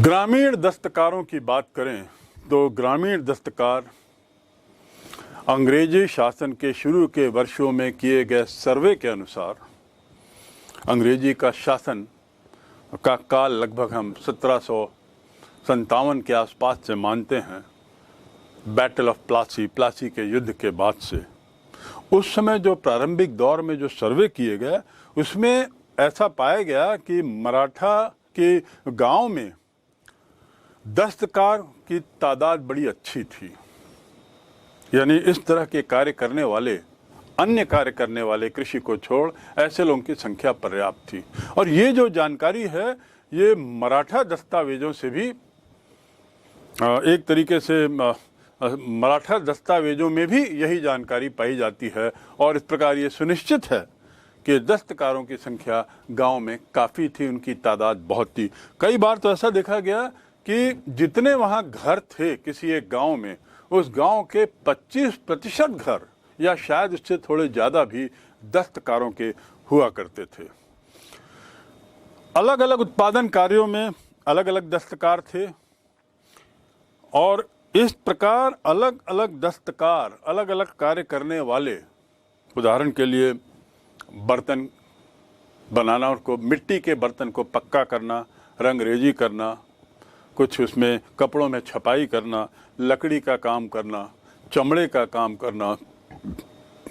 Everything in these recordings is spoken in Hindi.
ग्रामीण दस्तकारों की बात करें तो ग्रामीण दस्तकार अंग्रेजी शासन के शुरू के वर्षों में किए गए सर्वे के अनुसार अंग्रेजी का शासन का काल लगभग हम 1757 के आसपास से मानते हैं। बैटल ऑफ प्लासी के युद्ध के बाद से उस समय जो प्रारंभिक दौर में जो सर्वे किए गए उसमें ऐसा पाया गया कि मराठा के गांव में दस्तकार की तादाद बड़ी अच्छी थी, यानी इस तरह के कार्य करने वाले, अन्य कार्य करने वाले कृषि को छोड़ ऐसे लोगों की संख्या पर्याप्त थी। और ये जो जानकारी है ये मराठा दस्तावेजों से भी एक तरीके से मराठा दस्तावेजों में भी यही जानकारी पाई जाती है और इस प्रकार ये सुनिश्चित है कि दस्तकारों की संख्या गांव में काफ़ी थी, उनकी तादाद बहुत थी। कई बार तो ऐसा देखा गया कि जितने वहाँ घर थे किसी एक गांव में, उस गांव के 25% घर या शायद उससे थोड़े ज़्यादा भी दस्तकारों के हुआ करते थे। अलग अलग उत्पादन कार्यों में अलग अलग दस्तकार थे और इस प्रकार अलग अलग दस्तकार अलग अलग कार्य करने वाले, उदाहरण के लिए बर्तन बनाना, उनको मिट्टी के बर्तन को पक्का करना, रंगरेजी करना, कुछ उसमें कपड़ों में छपाई करना, लकड़ी का काम करना, चमड़े का काम करना,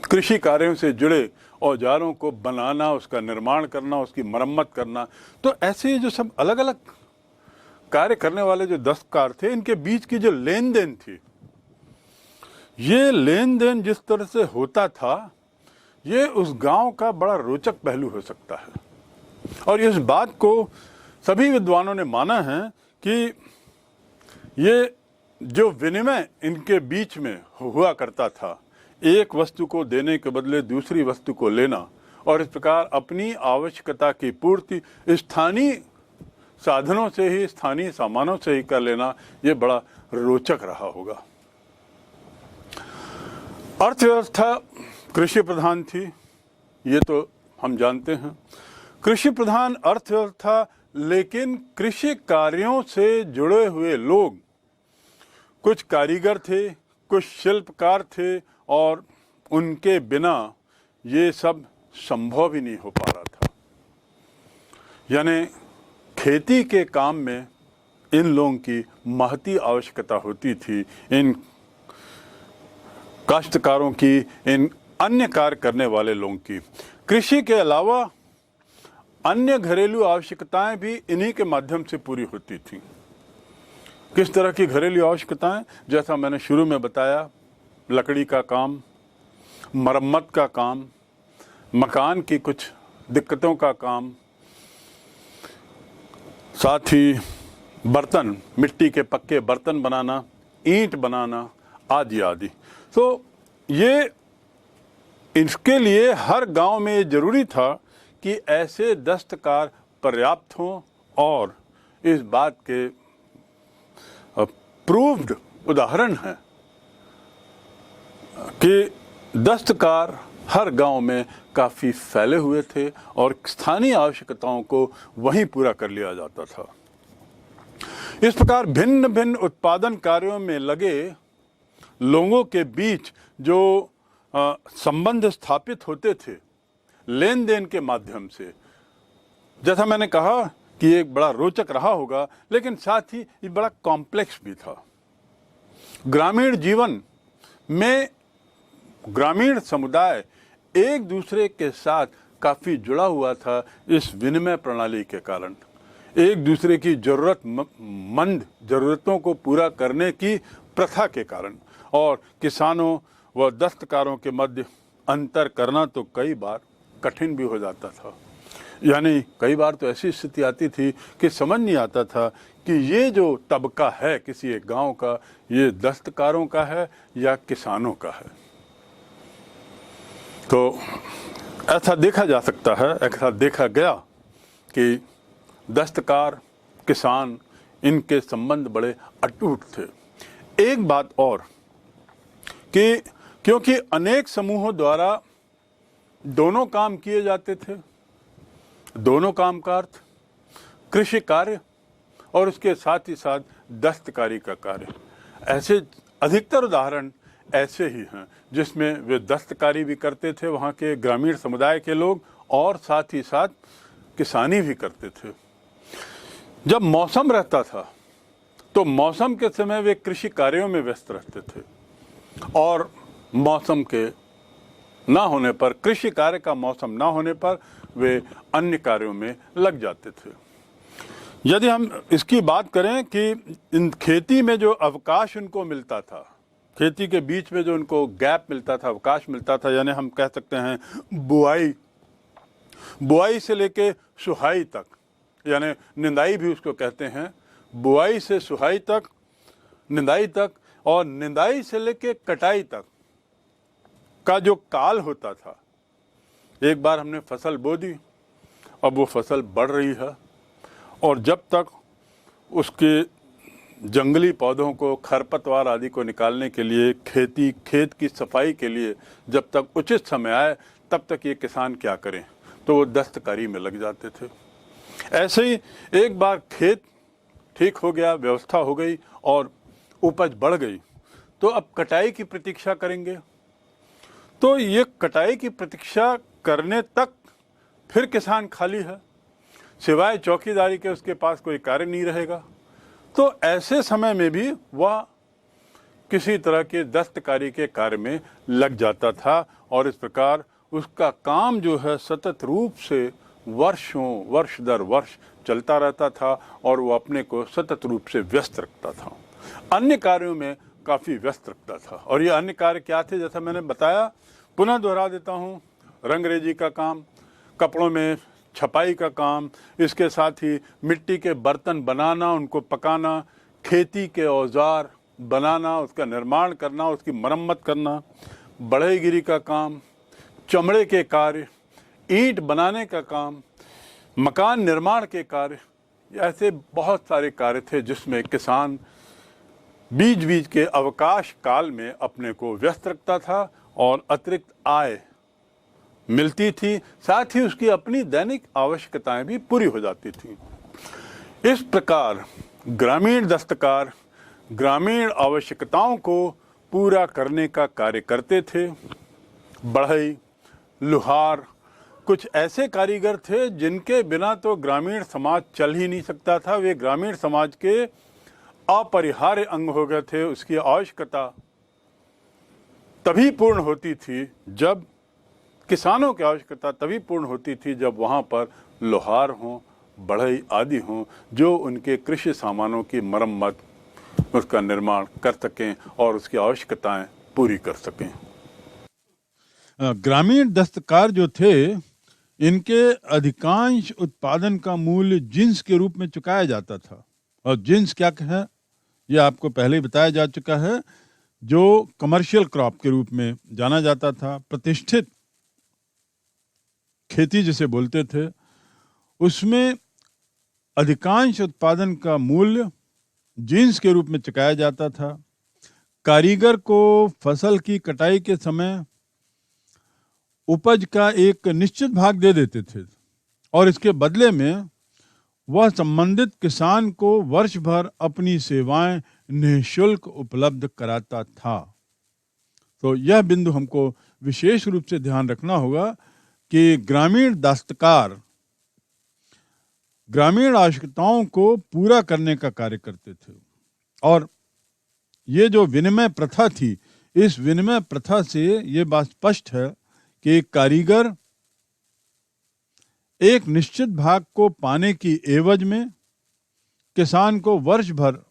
कृषि कार्यों से जुड़े औजारों को बनाना, उसका निर्माण करना, उसकी मरम्मत करना। तो ऐसे जो सब अलग अलग कार्य करने वाले जो दस्तकार थे, इनके बीच की जो लेन देन थी, ये लेन देन जिस तरह से होता था ये उस गांव का बड़ा रोचक पहलू हो सकता है। और इस बात को सभी विद्वानों ने माना है कि ये जो विनिमय इनके बीच में हुआ करता था, एक वस्तु को देने के बदले दूसरी वस्तु को लेना और इस प्रकार अपनी आवश्यकता की पूर्ति स्थानीय साधनों से ही, स्थानीय सामानों से ही कर लेना, ये बड़ा रोचक रहा होगा। अर्थव्यवस्था कृषि प्रधान थी, ये तो हम जानते हैं। कृषि प्रधान अर्थव्यवस्था, लेकिन कृषि कार्यों से जुड़े हुए लोग, कुछ कारीगर थे, कुछ शिल्पकार थे और उनके बिना ये सब संभव ही नहीं हो पा रहा था। यानी खेती के काम में इन लोगों की महती आवश्यकता होती थी, इन काश्तकारों की, इन अन्य कार्य करने वाले लोगों की। कृषि के अलावा अन्य घरेलू आवश्यकताएं भी इन्हीं के माध्यम से पूरी होती थी। किस तरह की घरेलू आवश्यकताएं? जैसा मैंने शुरू में बताया, लकड़ी का काम, मरम्मत का काम, मकान की कुछ दिक्कतों का काम, साथ ही बर्तन, मिट्टी के पक्के बर्तन बनाना, ईंट बनाना आदि आदि। तो ये इसके लिए हर गांव में ये जरूरी था कि ऐसे दस्तकार पर्याप्त हों और इस बात के प्रूव्ड उदाहरण है कि दस्तकार हर गांव में काफ़ी फैले हुए थे और स्थानीय आवश्यकताओं को वहीं पूरा कर लिया जाता था। इस प्रकार भिन्न भिन्न उत्पादन कार्यों में लगे लोगों के बीच जो संबंध स्थापित होते थे लेन देन के माध्यम से, जैसा मैंने कहा कि एक बड़ा रोचक रहा होगा, लेकिन साथ ही ये बड़ा कॉम्प्लेक्स भी था। ग्रामीण जीवन में ग्रामीण समुदाय एक दूसरे के साथ काफ़ी जुड़ा हुआ था इस विनिमय प्रणाली के कारण, एक दूसरे की ज़रूरतमंद ज़रूरतों को पूरा करने की प्रथा के कारण। और किसानों व दस्तकारों के मध्य अंतर करना तो कई बार कठिन भी हो जाता था। यानी कई बार तो ऐसी स्थिति आती थी कि समझ नहीं आता था कि ये जो तबका है किसी एक गांव का, ये दस्तकारों का है या किसानों का है। तो ऐसा देखा जा सकता है, ऐसा देखा गया कि दस्तकार, किसान, इनके संबंध बड़े अटूट थे। एक बात और कि क्योंकि अनेक समूहों द्वारा दोनों काम किए जाते थे, दोनों काम का अर्थ कृषि कार्य और उसके साथ ही साथ दस्तकारी का कार्य। ऐसे अधिकतर उदाहरण ऐसे ही हैं जिसमें वे दस्तकारी भी करते थे वहाँ के ग्रामीण समुदाय के लोग, और साथ ही साथ किसानी भी करते थे। जब मौसम रहता था तो मौसम के समय वे कृषि कार्यों में व्यस्त रहते थे, और मौसम के ना होने पर, कृषि कार्य का मौसम ना होने पर वे अन्य कार्यों में लग जाते थे। यदि हम इसकी बात करें कि इन खेती में जो अवकाश उनको मिलता था, खेती के बीच में जो उनको गैप मिलता था, अवकाश मिलता था, यानी हम कह सकते हैं बुआई से लेके सुहाई तक, यानी निंदाई भी उसको कहते हैं, बुआई से सुहाई तक, निंदाई तक, और निंदाई से लेके कटाई तक का जो काल होता था। एक बार हमने फसल बो दी, अब वो फसल बढ़ रही है, और जब तक उसके जंगली पौधों को, खरपतवार आदि को निकालने के लिए, खेत की सफाई के लिए जब तक उचित समय आए, तब तक ये किसान क्या करें, तो वो दस्तकारी में लग जाते थे। ऐसे ही एक बार खेत ठीक हो गया, व्यवस्था हो गई और उपज बढ़ गई, तो अब कटाई की प्रतीक्षा करेंगे। तो ये कटाई की प्रतीक्षा करने तक फिर किसान खाली है, सिवाय चौकीदारी के उसके पास कोई कार्य नहीं रहेगा। तो ऐसे समय में भी वह किसी तरह के दस्तकारी के कार्य में लग जाता था, और इस प्रकार उसका काम जो है सतत रूप से वर्ष दर वर्ष चलता रहता था, और वो अपने को सतत रूप से व्यस्त रखता था, अन्य कार्यों में काफ़ी व्यस्त रखता था। और ये अन्य कार्य क्या थे, जैसा मैंने बताया, पुनः दोहरा देता हूँ, रंगरेजी का काम, कपड़ों में छपाई का काम, इसके साथ ही मिट्टी के बर्तन बनाना, उनको पकाना, खेती के औजार बनाना, उसका निर्माण करना, उसकी मरम्मत करना, बढ़ईगिरी का काम, चमड़े के कार्य, ईंट बनाने का काम, मकान निर्माण के कार्य, ऐसे बहुत सारे कार्य थे जिसमें किसान बीच बीच के अवकाश काल में अपने को व्यस्त रखता था, और अतिरिक्त आय मिलती थी, साथ ही उसकी अपनी दैनिक आवश्यकताएं भी पूरी हो जाती थी। इस प्रकार ग्रामीण दस्तकार ग्रामीण आवश्यकताओं को पूरा करने का कार्य करते थे। बढ़ई, लुहार, कुछ ऐसे कारीगर थे जिनके बिना तो ग्रामीण समाज चल ही नहीं सकता था। वे ग्रामीण समाज के अपरिहार्य अंग हो गए थे। उसकी आवश्यकता तभी पूर्ण होती थी जब, किसानों की आवश्यकता तभी पूर्ण होती थी जब वहाँ पर लोहार हों, बढ़ई आदि हों, जो उनके कृषि सामानों की मरम्मत, उसका निर्माण कर सकें और उसकी आवश्यकताएं पूरी कर सकें। ग्रामीण दस्तकार जो थे, इनके अधिकांश उत्पादन का मूल्य जिन्स के रूप में चुकाया जाता था। और जिन्स क्या है, यह आपको पहले ही बताया जा चुका है, जो कमर्शियल क्रॉप के रूप में जाना जाता था, प्रतिष्ठित खेती जिसे बोलते थे, उसमें अधिकांश उत्पादन का मूल्य जिन्स के रूप में चुकाया जाता था। कारीगर को फसल की कटाई के समय उपज का एक निश्चित भाग दे देते थे, और इसके बदले में वह संबंधित किसान को वर्ष भर अपनी सेवाएं निःशुल्क उपलब्ध कराता था। तो यह बिंदु हमको विशेष रूप से ध्यान रखना होगा कि ग्रामीण दस्तकार ग्रामीण आवश्यकताओं को पूरा करने का कार्य करते थे। और ये जो विनिमय प्रथा थी, इस विनिमय प्रथा से ये बात स्पष्ट है कि कारीगर एक निश्चित भाग को पाने की एवज में किसान को वर्ष भर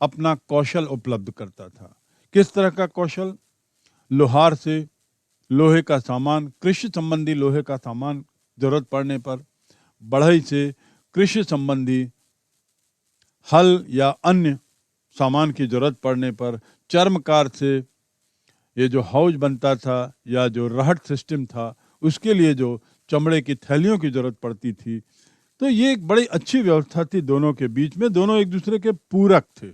अपना कौशल उपलब्ध करता था। किस तरह का कौशल? लोहार से लोहे का सामान, कृषि संबंधी लोहे का सामान जरूरत पड़ने पर, बढ़ई से कृषि संबंधी हल या अन्य सामान की जरूरत पड़ने पर, चर्मकार से ये जो हौज बनता था या जो रहट सिस्टम था, उसके लिए जो चमड़े की थैलियों की जरूरत पड़ती थी। तो ये एक बड़ी अच्छी व्यवस्था थी दोनों के बीच में, दोनों एक दूसरे के पूरक थे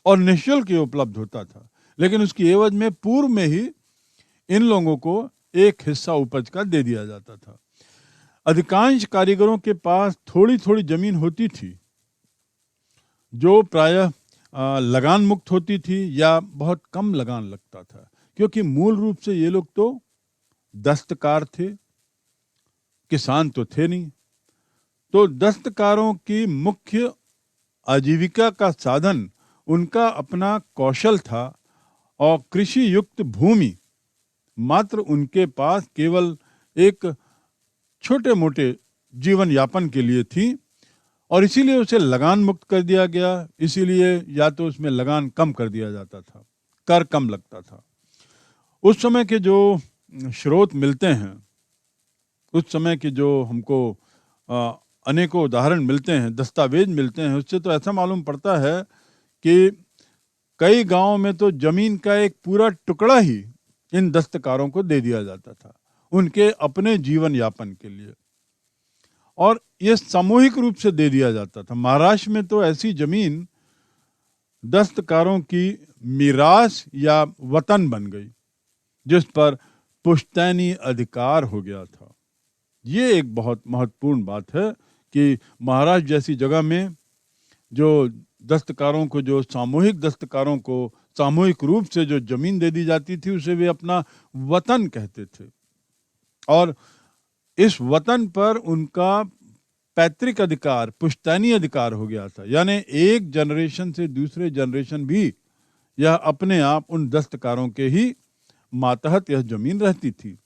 और निःशुल्क उपलब्ध होता था। लेकिन उसकी एवज में पूर्व में ही इन लोगों को एक हिस्सा उपज का दे दिया जाता था। अधिकांश कारीगरों के पास थोड़ी थोड़ी जमीन होती थी, जो प्रायः लगान मुक्त होती थी या बहुत कम लगान लगता था, क्योंकि मूल रूप से ये लोग तो दस्तकार थे, किसान तो थे नहीं। तो दस्तकारों की मुख्य आजीविका का साधन उनका अपना कौशल था और कृषि युक्त भूमि मात्र उनके पास केवल एक छोटे मोटे जीवन यापन के लिए थी, और इसीलिए उसे लगान मुक्त कर दिया गया। इसीलिए या तो उसमें लगान कम कर दिया जाता था, कर कम लगता था। उस समय के जो स्रोत मिलते हैं, उस समय के जो हमको अनेकों उदाहरण मिलते हैं, दस्तावेज मिलते हैं, उससे तो ऐसा मालूम पड़ता है कि कई गांवों में तो जमीन का एक पूरा टुकड़ा ही इन दस्तकारों को दे दिया जाता था उनके अपने जीवन यापन के लिए, और ये सामूहिक रूप से दे दिया जाता था। महाराष्ट्र में तो ऐसी जमीन दस्तकारों की मिरास या वतन बन गई, जिस पर पुश्तैनी अधिकार हो गया था। ये एक बहुत महत्वपूर्ण बात है कि महाराष्ट्र जैसी जगह में जो दस्तकारों को, जो सामूहिक दस्तकारों को सामूहिक रूप से जो जमीन दे दी जाती थी, उसे वे अपना वतन कहते थे, और इस वतन पर उनका पैतृक अधिकार, पुश्तैनी अधिकार हो गया था। यानी एक जनरेशन से दूसरे जनरेशन भी यह अपने आप उन दस्तकारों के ही मातहत यह जमीन रहती थी।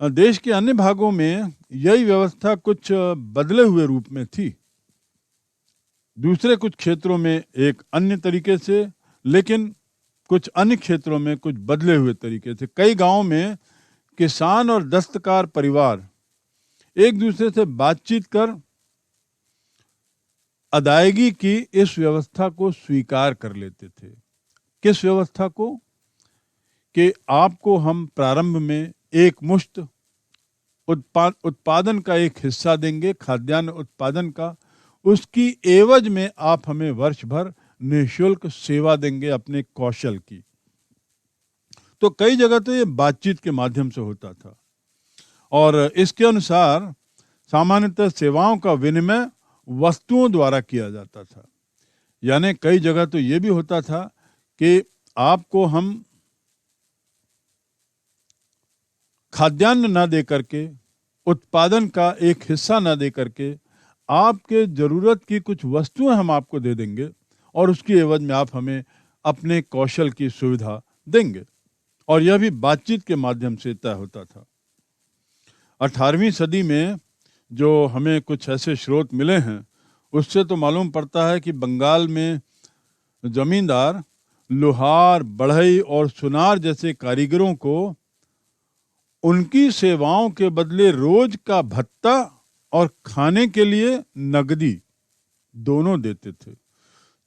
देश के अन्य भागों में यही व्यवस्था कुछ बदले हुए रूप में थी, दूसरे कुछ क्षेत्रों में एक अन्य तरीके से, लेकिन कुछ अन्य क्षेत्रों में कुछ बदले हुए तरीके से। कई गांवों में किसान और दस्तकार परिवार एक दूसरे से बातचीत कर अदायगी की इस व्यवस्था को स्वीकार कर लेते थे। किस व्यवस्था को? कि आपको हम प्रारंभ में एक मुश्त उत्पादन का एक हिस्सा देंगे, खाद्यान्न उत्पादन का, उसकी एवज में आप हमें वर्ष भर निःशुल्क सेवा देंगे अपने कौशल की। तो कई जगह तो ये बातचीत के माध्यम से होता था, और इसके अनुसार सामान्यतः सेवाओं का विनिमय वस्तुओं द्वारा किया जाता था। यानी कई जगह तो ये भी होता था कि आपको हम खाद्यान्न ना दे करके, उत्पादन का एक हिस्सा ना दे करके, आपके जरूरत की कुछ वस्तुएं हम आपको दे देंगे और उसकी एवज में आप हमें अपने कौशल की सुविधा देंगे, और यह भी बातचीत के माध्यम से तय होता था। 18वीं सदी में जो हमें कुछ ऐसे स्रोत मिले हैं, उससे तो मालूम पड़ता है कि बंगाल में जमींदार लोहार, बढ़ई और सुनार जैसे कारीगरों को उनकी सेवाओं के बदले रोज का भत्ता और खाने के लिए नगदी दोनों देते थे।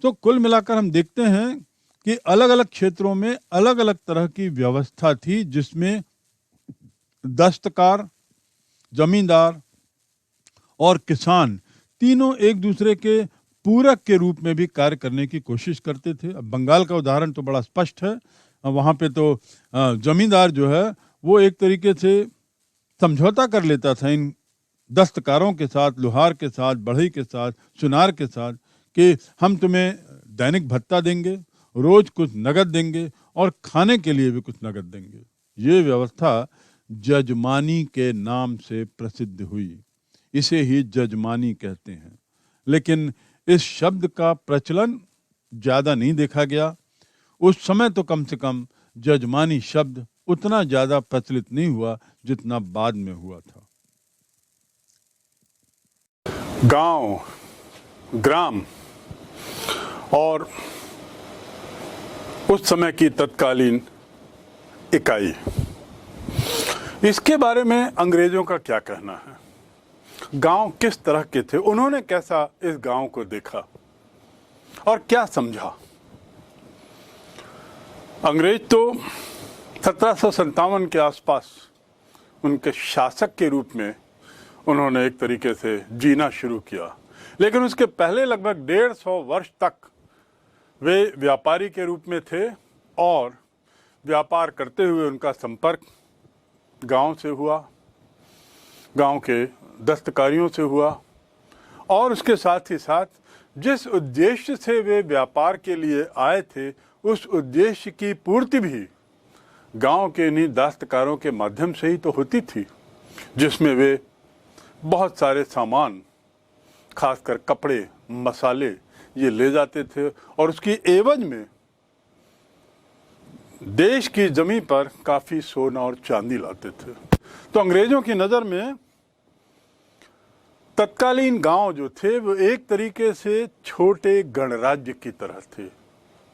तो कुल मिलाकर हम देखते हैं कि अलग अलग क्षेत्रों में अलग अलग तरह की व्यवस्था थी, जिसमें दस्तकार, जमींदार और किसान तीनों एक दूसरे के पूरक के रूप में भी कार्य करने की कोशिश करते थे। अब बंगाल का उदाहरण तो बड़ा स्पष्ट है। वहाँ पे तो जमींदार जो है वो एक तरीके से समझौता कर लेता था इन दस्तकारों के साथ, लोहार के साथ, बढ़ई के साथ, सुनार के साथ, कि हम तुम्हें दैनिक भत्ता देंगे, रोज कुछ नगद देंगे और खाने के लिए भी कुछ नगद देंगे। ये व्यवस्था जजमानी के नाम से प्रसिद्ध हुई। इसे ही जजमानी कहते हैं, लेकिन इस शब्द का प्रचलन ज़्यादा नहीं देखा गया। उस समय तो कम से कम जजमानी शब्द उतना ज़्यादा प्रचलित नहीं हुआ जितना बाद में हुआ था। गांव, ग्राम और उस समय की तत्कालीन इकाई, इसके बारे में अंग्रेजों का क्या कहना है? गांव किस तरह के थे? उन्होंने कैसा इस गांव को देखा और क्या समझा? अंग्रेज तो 1757 के आसपास उनके शासक के रूप में उन्होंने एक तरीके से जीना शुरू किया, लेकिन उसके पहले लगभग 150 वर्ष तक वे व्यापारी के रूप में थे, और व्यापार करते हुए उनका संपर्क गांव से हुआ, गांव के दस्तकारियों से हुआ, और उसके साथ ही साथ जिस उद्देश्य से वे व्यापार के लिए आए थे, उस उद्देश्य की पूर्ति भी गांव के इन्हीं दस्तकारों के माध्यम से ही तो होती थी, जिसमें वे बहुत सारे सामान, खासकर कपड़े, मसाले ये ले जाते थे और उसकी एवज में देश की जमीन पर काफी सोना और चांदी लाते थे। तो अंग्रेजों की नजर में तत्कालीन गांव जो थे वो एक तरीके से छोटे गणराज्य की तरह थे।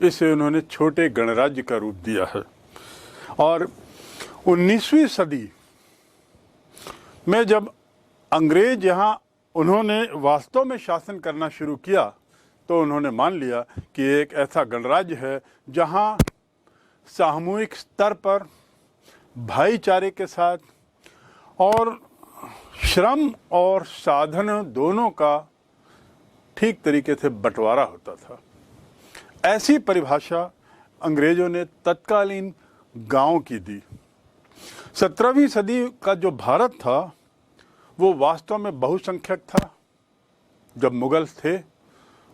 इसे उन्होंने छोटे गणराज्य का रूप दिया है। और 19वीं सदी में जब अंग्रेज यहाँ उन्होंने वास्तव में शासन करना शुरू किया, तो उन्होंने मान लिया कि एक ऐसा गणराज्य है जहाँ सामूहिक स्तर पर भाईचारे के साथ और श्रम और साधन दोनों का ठीक तरीके से बंटवारा होता था। ऐसी परिभाषा अंग्रेजों ने तत्कालीन गांव की दी। 17वीं सदी का जो भारत था वो वास्तव में बहुसंख्यक था। जब मुगल थे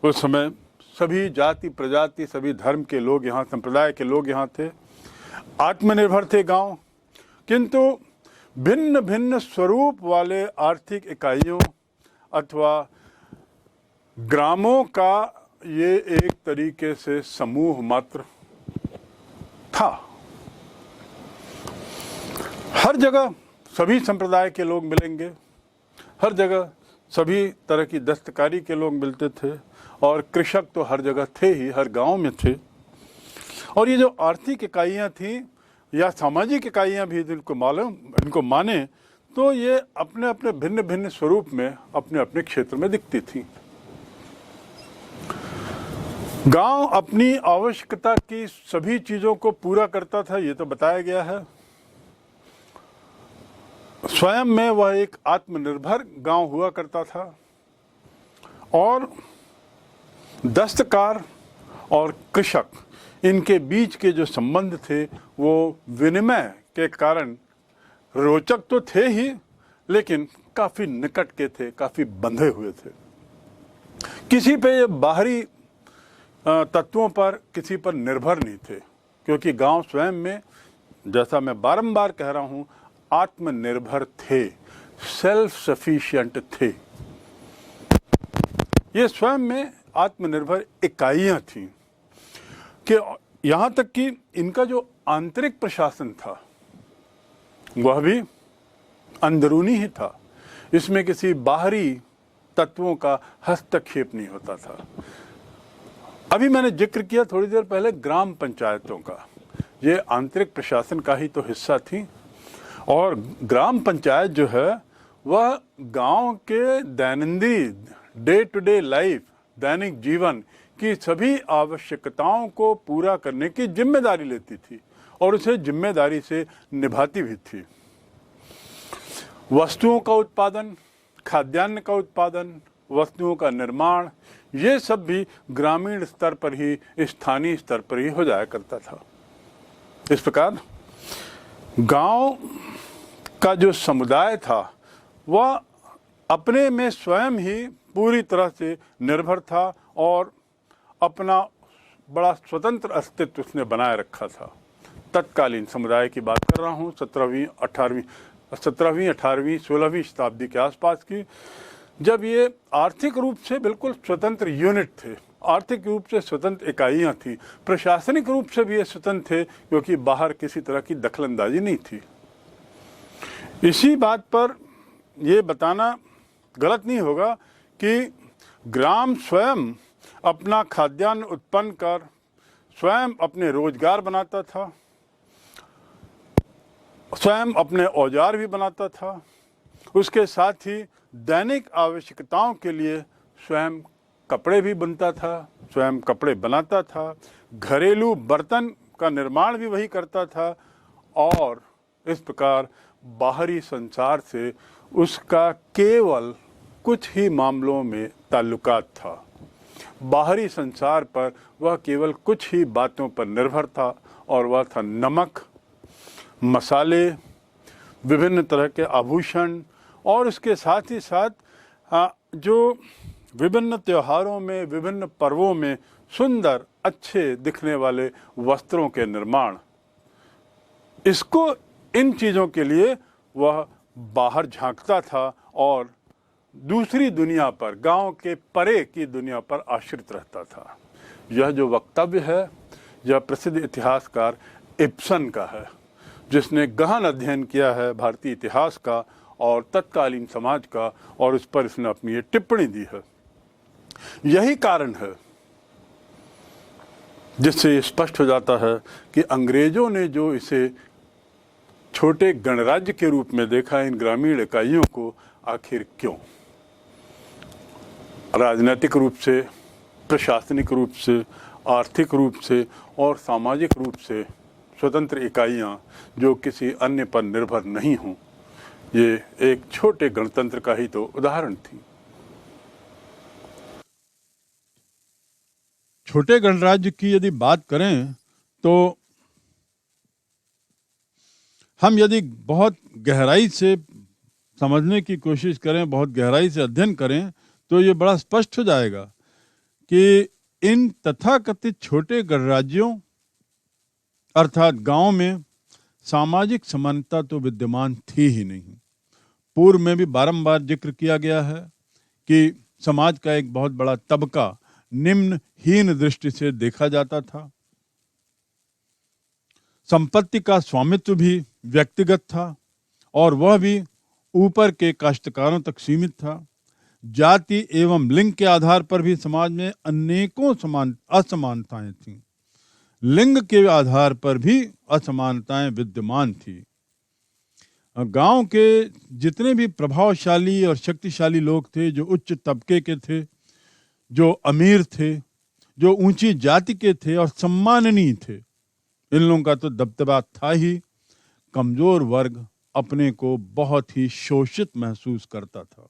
उस समय सभी जाति प्रजाति, सभी धर्म के लोग यहाँ, संप्रदाय के लोग यहाँ थे, आत्मनिर्भर थे गांव। किंतु भिन्न भिन्न स्वरूप वाले आर्थिक इकाइयों अथवा ग्रामों का ये एक तरीके से समूह मात्र था। हर जगह सभी संप्रदाय के लोग मिलेंगे, हर जगह सभी तरह की दस्तकारी के लोग मिलते थे और कृषक तो हर जगह थे ही, हर गांव में थे। और ये जो आर्थिक इकाइयाँ थीं या सामाजिक इकाइयाँ भी इनको माने तो ये अपने अपने भिन्न भिन्न स्वरूप में अपने अपने क्षेत्र में दिखती थी। गांव अपनी आवश्यकता की सभी चीज़ों को पूरा करता था, ये तो बताया गया है। स्वयं में वह एक आत्मनिर्भर गांव हुआ करता था और दस्तकार और कृषक, इनके बीच के जो संबंध थे वो विनिमय के कारण रोचक तो थे ही, लेकिन काफ़ी निकट के थे, काफ़ी बंधे हुए थे। किसी पे ये बाहरी तत्वों पर किसी पर निर्भर नहीं थे, क्योंकि गांव स्वयं में, जैसा मैं बारंबार कह रहा हूँ, आत्मनिर्भर थे, सेल्फ सफिशिएंट थे। ये स्वयं में आत्मनिर्भर इकाइयाँ थीं कि यहाँ तक कि इनका जो आंतरिक प्रशासन था वह भी अंदरूनी ही था। इसमें किसी बाहरी तत्वों का हस्तक्षेप नहीं होता था। अभी मैंने जिक्र किया थोड़ी देर पहले ग्राम पंचायतों का, ये आंतरिक प्रशासन का ही तो हिस्सा थी। और ग्राम पंचायत जो है वह गांव के दैनंदिन डे टू डे लाइफ, दैनिक जीवन की सभी आवश्यकताओं को पूरा करने की जिम्मेदारी लेती थी और उसे जिम्मेदारी से निभाती भी थी। वस्तुओं का उत्पादन, खाद्यान्न का उत्पादन, वस्तुओं का निर्माण, ये सब भी ग्रामीण स्तर पर ही, स्थानीय स्तर पर ही हो जाया करता था। इस प्रकार गांव का जो समुदाय था वह अपने में स्वयं ही पूरी तरह से निर्भर था और अपना बड़ा स्वतंत्र अस्तित्व उसने बनाए रखा था। तत्कालीन समुदाय की बात कर रहा हूँ, 17वीं, 18वीं, 16वीं शताब्दी के आसपास की, जब ये आर्थिक रूप से बिल्कुल स्वतंत्र यूनिट थे, आर्थिक रूप से स्वतंत्र इकाइयाँ थी, प्रशासनिक रूप से भी ये स्वतंत्र थे, क्योंकि बाहर किसी तरह की दखलंदाजी नहीं थी। इसी बात पर ये बताना गलत नहीं होगा कि ग्राम स्वयं अपना खाद्यान्न उत्पन्न कर स्वयं अपने रोजगार बनाता था, स्वयं अपने औजार भी बनाता था, उसके साथ ही दैनिक आवश्यकताओं के लिए स्वयं कपड़े भी बुनता था, स्वयं कपड़े बनाता था, घरेलू बर्तन का निर्माण भी वही करता था और इस प्रकार बाहरी संसार से उसका केवल कुछ ही मामलों में ताल्लुकात था। बाहरी संसार पर वह केवल कुछ ही बातों पर निर्भर था और वह था नमक, मसाले, विभिन्न तरह के आभूषण और उसके साथ ही साथ जो विभिन्न त्योहारों में, विभिन्न पर्वों में सुंदर, अच्छे दिखने वाले वस्त्रों के निर्माण, इसको, इन चीज़ों के लिए वह बाहर झांकता था और दूसरी दुनिया पर, गांव के परे की दुनिया पर आश्रित रहता था। यह जो वक्तव्य है, यह प्रसिद्ध इतिहासकार इब्सन का है, जिसने गहन अध्ययन किया है भारतीय इतिहास का और तत्कालीन समाज का, और उस पर इसने अपनी ये टिप्पणी दी है। यही कारण है जिससे ये स्पष्ट हो जाता है कि अंग्रेजों ने जो इसे छोटे गणराज्य के रूप में देखा, इन ग्रामीण इकाइयों को, आखिर क्यों? राजनीतिक रूप से, प्रशासनिक रूप से, आर्थिक रूप से और सामाजिक रूप से स्वतंत्र इकाइयां जो किसी अन्य पर निर्भर नहीं हों, ये एक छोटे गणतंत्र का ही तो उदाहरण थी। छोटे गणराज्य की यदि बात करें तो हम यदि बहुत गहराई से समझने की कोशिश करें, बहुत गहराई से अध्ययन करें, तो ये बड़ा स्पष्ट हो जाएगा कि इन तथाकथित छोटे गणराज्यों अर्थात गांव में सामाजिक समानता तो विद्यमान थी ही नहीं। पूर्व में भी बारंबार जिक्र किया गया है कि समाज का एक बहुत बड़ा तबका निम्नहीन दृष्टि से देखा जाता था। संपत्ति का स्वामित्व भी व्यक्तिगत था और वह भी ऊपर के काश्तकारों तक सीमित था। जाति एवं लिंग के आधार पर भी समाज में अनेकों असमानताएं थीं। लिंग के आधार पर भी असमानताएं विद्यमान थी। गांव के जितने भी प्रभावशाली और शक्तिशाली लोग थे, जो उच्च तबके के थे, जो अमीर थे, जो ऊंची जाति के थे और सम्माननीय थे, इन लोगों का तो दबदबा था ही। कमजोर वर्ग अपने को बहुत ही शोषित महसूस करता था।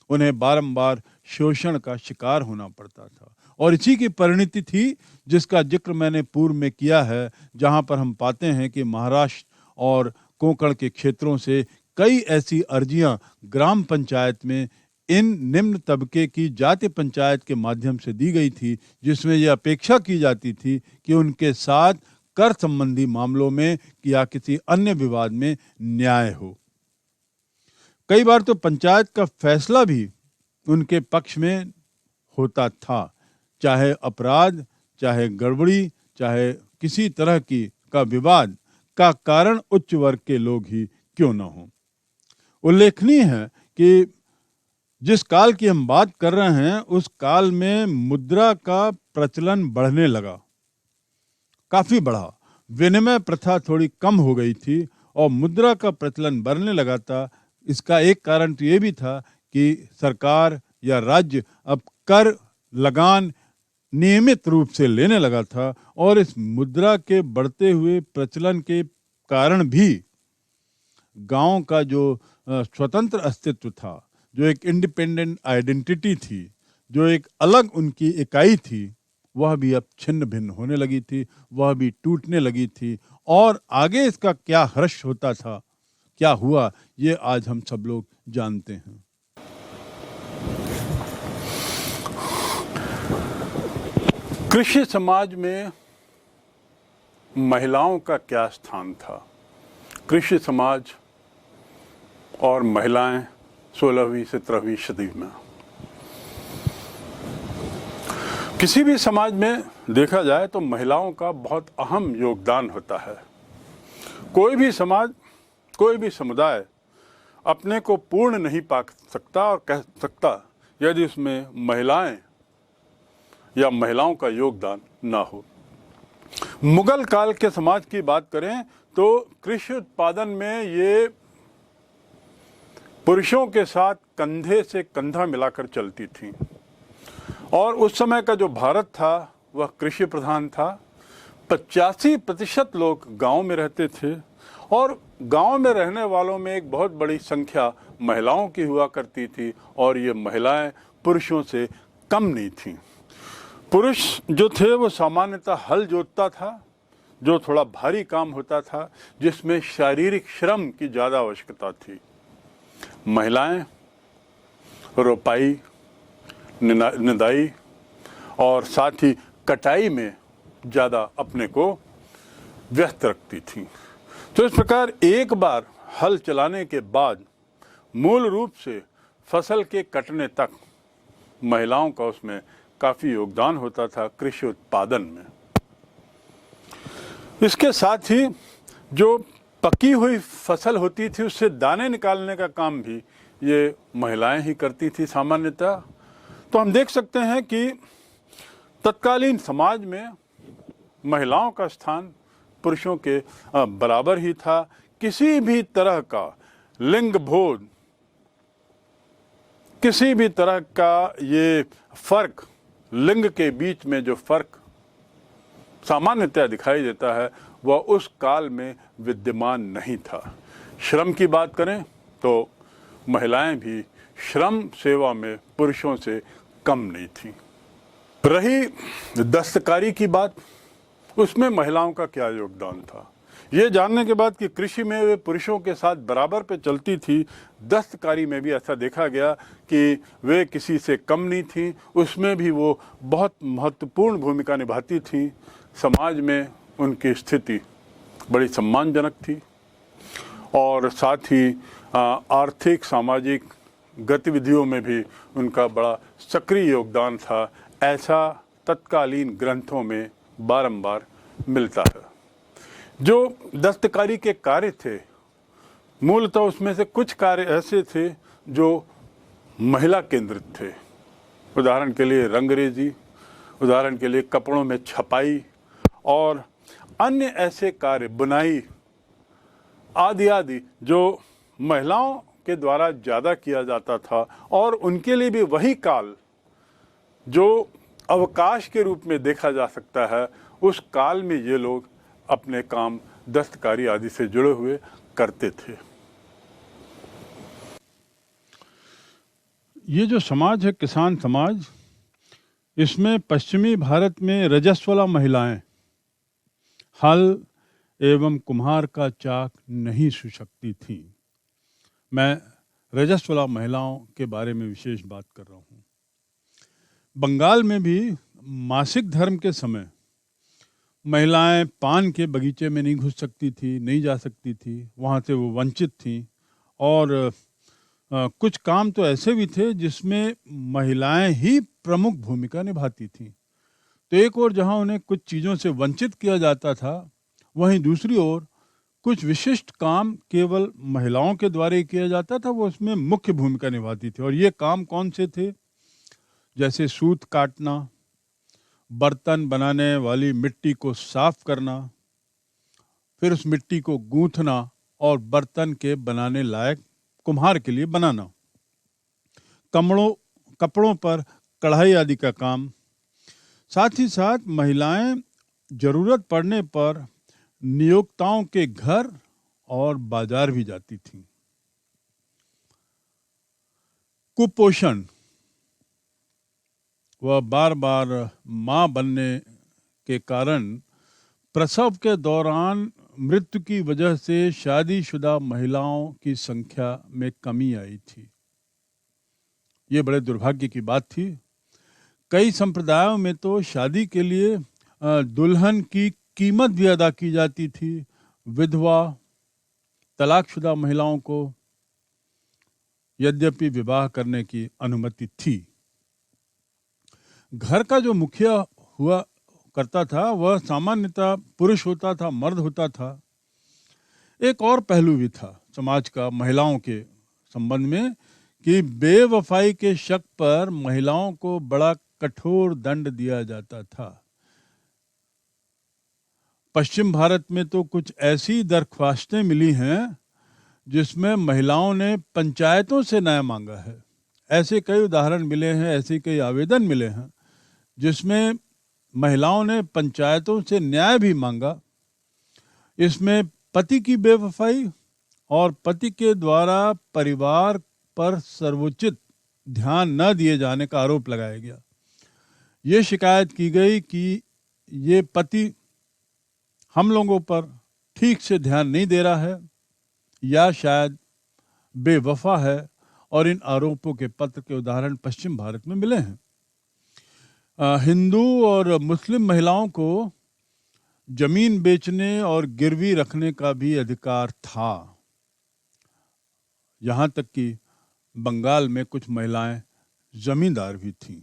उन्हें बारंबार शोषण का शिकार होना पड़ता था और इसी की परिणति थी जिसका जिक्र मैंने पूर्व में किया है, जहां पर हम पाते हैं कि महाराष्ट्र और कोंकण के क्षेत्रों से कई ऐसी अर्जियां ग्राम पंचायत में इन निम्न तबके की जाति पंचायत के माध्यम से दी गई थी, जिसमें यह अपेक्षा की जाती थी कि उनके साथ कर संबंधी मामलों में या किसी अन्य विवाद में न्याय हो। कई बार तो पंचायत का फैसला भी उनके पक्ष में होता था, चाहे अपराध, चाहे गड़बड़ी, चाहे किसी तरह की का विवाद का कारण उच्च वर्ग के लोग ही क्यों न हो। उल्लेखनीय है कि जिस काल की हम बात कर रहे हैं, उस काल में मुद्रा का प्रचलन बढ़ने लगा, काफी बढ़ा। विनिमय प्रथा थोड़ी कम हो गई थी और मुद्रा का प्रचलन बढ़ने लगा था। इसका एक कारण तो ये भी था कि सरकार या राज्य अब कर लगान नियमित रूप से लेने लगा था और इस मुद्रा के बढ़ते हुए प्रचलन के कारण भी गांव का जो स्वतंत्र अस्तित्व था, जो एक इंडिपेंडेंट आइडेंटिटी थी, जो एक अलग उनकी इकाई थी, वह भी अब छिन्न भिन्न होने लगी थी, वह भी टूटने लगी थी। और आगे इसका क्या हर्ष होता था, क्या हुआ, ये आज हम सब लोग जानते हैं। कृषि समाज में महिलाओं का क्या स्थान था? कृषि समाज और महिलाएं 16वीं से 17वीं सदी में, किसी भी समाज में देखा जाए तो महिलाओं का बहुत अहम योगदान होता है। कोई भी समाज, कोई भी समुदाय अपने को पूर्ण नहीं पा सकता और कह सकता यदि उसमें महिलाएं या महिलाओं का योगदान ना हो। मुगल काल के समाज की बात करें तो कृषि उत्पादन में ये पुरुषों के साथ कंधे से कंधा मिलाकर चलती थी और उस समय का जो भारत था वह कृषि प्रधान था। 85% लोग गांव में रहते थे और गांव में रहने वालों में एक बहुत बड़ी संख्या महिलाओं की हुआ करती थी और ये महिलाएं पुरुषों से कम नहीं थीं। पुरुष जो थे वो सामान्यतः हल जोतता था, जो थोड़ा भारी काम होता था, जिसमें शारीरिक श्रम की ज़्यादा आवश्यकता थी। महिलाएं रोपाई, निदाई और साथ ही कटाई में ज़्यादा अपने को व्यस्त रखती थीं। तो इस प्रकार एक बार हल चलाने के बाद मूल रूप से फसल के कटने तक महिलाओं का उसमें काफ़ी योगदान होता था कृषि उत्पादन में। इसके साथ ही जो पकी हुई फसल होती थी उससे दाने निकालने का काम भी ये महिलाएं ही करती थी सामान्यतः। तो हम देख सकते हैं कि तत्कालीन समाज में महिलाओं का स्थान पुरुषों के बराबर ही था। किसी भी तरह का लिंग भेद, किसी भी तरह का ये फर्क, लिंग के बीच में जो फर्क सामान्यतः दिखाई देता है वह उस काल में विद्यमान नहीं था। श्रम की बात करें तो महिलाएं भी श्रम सेवा में पुरुषों से कम नहीं थीं। रही दस्तकारी की बात, उसमें महिलाओं का क्या योगदान था, ये जानने के बाद कि कृषि में वे पुरुषों के साथ बराबर पे चलती थी, दस्तकारी में भी ऐसा देखा गया कि वे किसी से कम नहीं थीं, उसमें भी वो बहुत महत्वपूर्ण भूमिका निभाती थीं। समाज में उनकी स्थिति बड़ी सम्मानजनक थी और साथ ही आर्थिक सामाजिक गतिविधियों में भी उनका बड़ा सक्रिय योगदान था। ऐसा तत्कालीन ग्रंथों में बारंबार मिलता है। जो दस्तकारी के कार्य थे मूलतः उसमें से कुछ कार्य ऐसे थे जो महिला केंद्रित थे। उदाहरण के लिए रंगरेजी, उदाहरण के लिए कपड़ों में छपाई और अन्य ऐसे कार्य, बुनाई आदि आदि जो महिलाओं के द्वारा ज़्यादा किया जाता था। और उनके लिए भी वही काल जो अवकाश के रूप में देखा जा सकता है, उस काल में ये लोग अपने काम दस्तकारी आदि से जुड़े हुए करते थे। ये जो समाज है किसान समाज, इसमें पश्चिमी भारत में रजस्वला महिलाएं हल एवं कुम्हार का चाक नहीं छू सकती थीं। मैं रजस्वला महिलाओं के बारे में विशेष बात कर रहा हूँ। बंगाल में भी मासिक धर्म के समय महिलाएं पान के बगीचे में नहीं घुस सकती थी, नहीं जा सकती थी, वहाँ से वो वंचित थीं। और कुछ काम तो ऐसे भी थे जिसमें महिलाएं ही प्रमुख भूमिका निभाती थीं। तो एक ओर जहाँ उन्हें कुछ चीज़ों से वंचित किया जाता था, वहीं दूसरी ओर कुछ विशिष्ट काम केवल महिलाओं के द्वारा ही किया जाता था, वो उसमें मुख्य भूमिका निभाती थी। और ये काम कौन से थे? जैसे सूत काटना, बर्तन बनाने वाली मिट्टी को साफ करना, फिर उस मिट्टी को गूंथना और बर्तन के बनाने लायक कुम्हार के लिए बनाना, कपड़ों पर कढ़ाई आदि का काम। साथ ही साथ महिलाएं जरूरत पड़ने पर नियोक्ताओं के घर और बाजार भी जाती थीं। कुपोषण, वह बार बार मां बनने के कारण प्रसव के दौरान मृत्यु की वजह से शादीशुदा महिलाओं की संख्या में कमी आई थी। ये बड़े दुर्भाग्य की बात थी। कई संप्रदायों में तो शादी के लिए दुल्हन की कीमत भी अदा की जाती थी। विधवा, तलाकशुदा महिलाओं को यद्यपि विवाह करने की अनुमति थी। घर का जो मुखिया हुआ करता था वह सामान्यतः पुरुष होता था, मर्द होता था। एक और पहलू भी था समाज का महिलाओं के संबंध में कि बेवफाई के शक पर महिलाओं को बड़ा कठोर दंड दिया जाता था। पश्चिम भारत में तो कुछ ऐसी दरख्वास्तें मिली हैं जिसमें महिलाओं ने पंचायतों से न्याय मांगा है। ऐसे कई उदाहरण मिले हैं, ऐसे कई आवेदन मिले हैं जिसमें महिलाओं ने पंचायतों से न्याय भी मांगा। इसमें पति की बेवफाई और पति के द्वारा परिवार पर सर्वोचित ध्यान न दिए जाने का आरोप लगाया गया। ये शिकायत की गई कि ये पति हम लोगों पर ठीक से ध्यान नहीं दे रहा है या शायद बेवफा है। और इन आरोपों के पत्र के उदाहरण पश्चिम भारत में मिले हैं। हिंदू और मुस्लिम महिलाओं को जमीन बेचने और गिरवी रखने का भी अधिकार था। यहाँ तक कि बंगाल में कुछ महिलाएं जमींदार भी थीं।